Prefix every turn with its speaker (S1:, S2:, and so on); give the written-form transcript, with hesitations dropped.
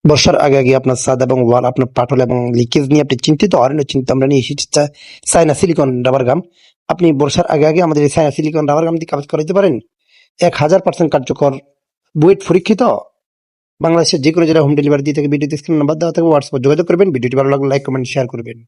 S1: বর্ষার আগে আগে আপনার ছাদ এবং ওয়াল আপনার পাটল এবং লিকেজ নিয়ে আপনি চিন্তিত হরেন, চিন্তা আমরা নিয়ে এসেছি চায়না সিলিকন রাবার গাম। আপনি বর্ষার আগে আগে আমাদের এই চায়না সিলিকন রাবার গাম দিয়ে কাজ করাইতে পারেন। 1000% কার্যকর, বুয়েট পরীক্ষিত। বাংলাদেশের যে কোনো জায়গায় হোম ডেলিভারি দিয়ে থাকে। ভিডিওতে স্ক্রিন নাম্বার দেওয়া থাকে, হোয়াটসঅ্যাপে যোগাযোগ করবেন। ভিডিওটি ভালো লাগলে লাইক কমেন্ট শেয়ার করবেন।